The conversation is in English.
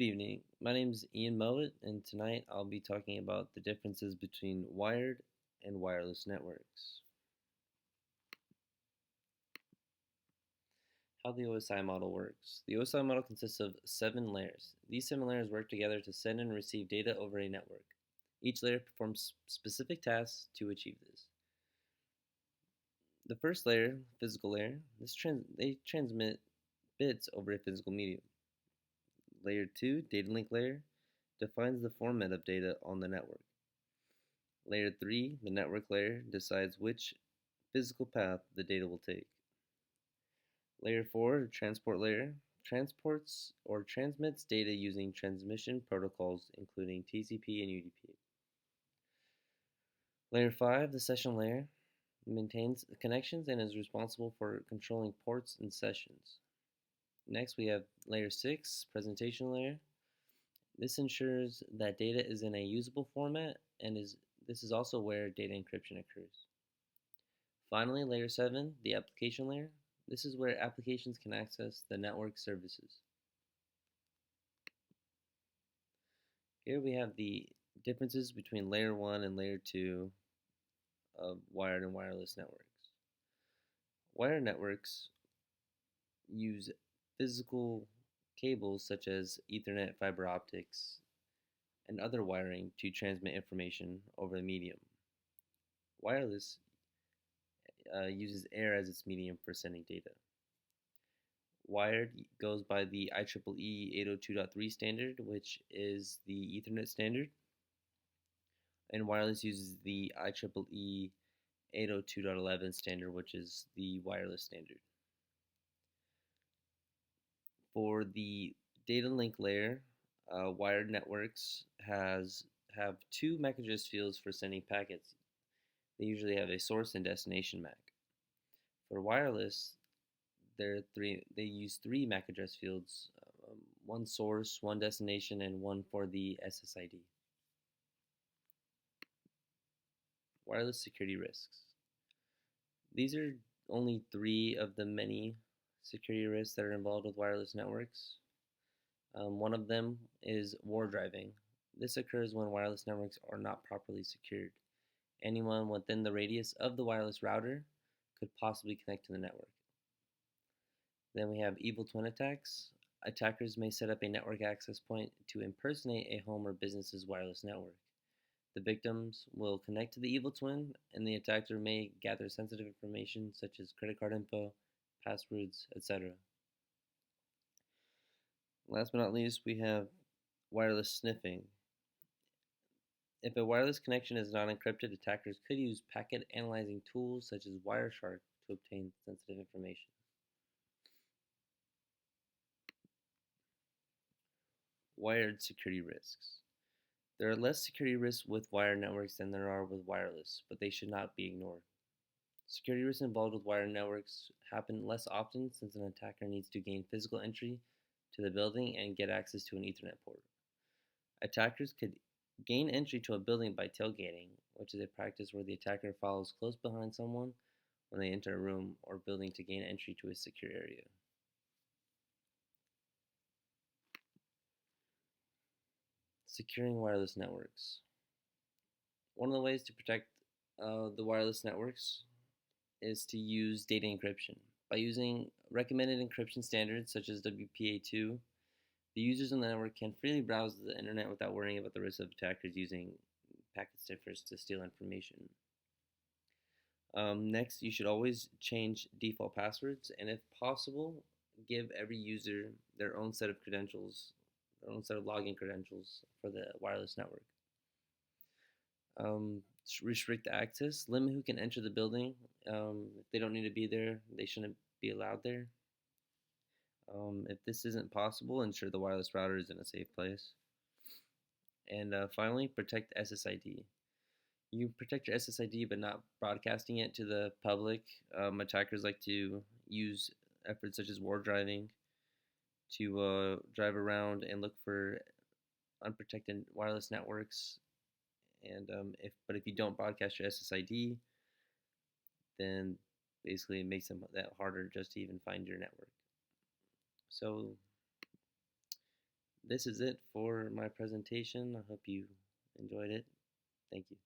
Good evening. My name is Ian Mowat, and tonight I'll be talking about the differences between wired and wireless networks. How the OSI model works. The OSI model consists of 7 layers. These 7 layers work together to send and receive data over a network. Each layer performs specific tasks to achieve this. The first layer, physical layer, they transmit bits over a physical medium. Layer 2, data link layer, defines the format of data on the network. Layer 3, the network layer, decides which physical path the data will take. Layer 4, the transport layer, transports or transmits data using transmission protocols including TCP and UDP. Layer 5, the session layer, maintains connections and is responsible for controlling ports and sessions. Next, we have Layer 6, presentation layer. This ensures that data is in a usable format and this is also where data encryption occurs. Finally, Layer 7, the application layer. This is where applications can access the network services. Here we have the differences between Layer 1 and Layer 2 of wired and wireless networks. Wired networks use physical cables such as Ethernet, fiber optics, and other wiring to transmit information over the medium. Wireless uses air as its medium for sending data. Wired goes by the IEEE 802.3 standard, which is the Ethernet standard, and wireless uses the IEEE 802.11 standard, which is the wireless standard. For the data link layer, wired networks have 2 MAC address fields for sending packets. They usually have a source and destination MAC. For wireless, they use 3 MAC address fields, one source, one destination, and one for the SSID. Wireless security risks. These are only 3 of the many security risks that are involved with wireless networks. One of them is war driving. This occurs when wireless networks are not properly secured. Anyone within the radius of the wireless router could possibly connect to the network. Then we have evil twin attacks. Attackers may set up a network access point to impersonate a home or business's wireless network. The victims will connect to the evil twin, and the attacker may gather sensitive information such as credit card info, passwords, etc. Last but not least, we have wireless sniffing. If a wireless connection is not encrypted, attackers could use packet analyzing tools such as Wireshark to obtain sensitive information. Wired security risks. There are less security risks with wired networks than there are with wireless, but they should not be ignored. Security risks involved with wired networks happen less often since an attacker needs to gain physical entry to the building and get access to an Ethernet port. Attackers could gain entry to a building by tailgating, which is a practice where the attacker follows close behind someone when they enter a room or building to gain entry to a secure area. Securing wireless networks. One of the ways to protect the wireless networks is to use data encryption. By using recommended encryption standards such as WPA2, the users on the network can freely browse the internet without worrying about the risk of attackers using packet sniffers to steal information. Next, you should always change default passwords, and if possible, give every user their own set of credentials, their own set of login credentials for the wireless network. Restrict access, limit who can enter the building. If they don't need to be there, they shouldn't be allowed there. If this isn't possible, ensure the wireless router is in a safe place. And finally, protect SSID. You protect your SSID, but not broadcasting it to the public. Attackers like to use efforts such as war driving to drive around and look for unprotected wireless networks. And if you don't broadcast your SSID, then basically it makes them that harder just to even find your network. So this is it for my presentation. I hope you enjoyed it. Thank you.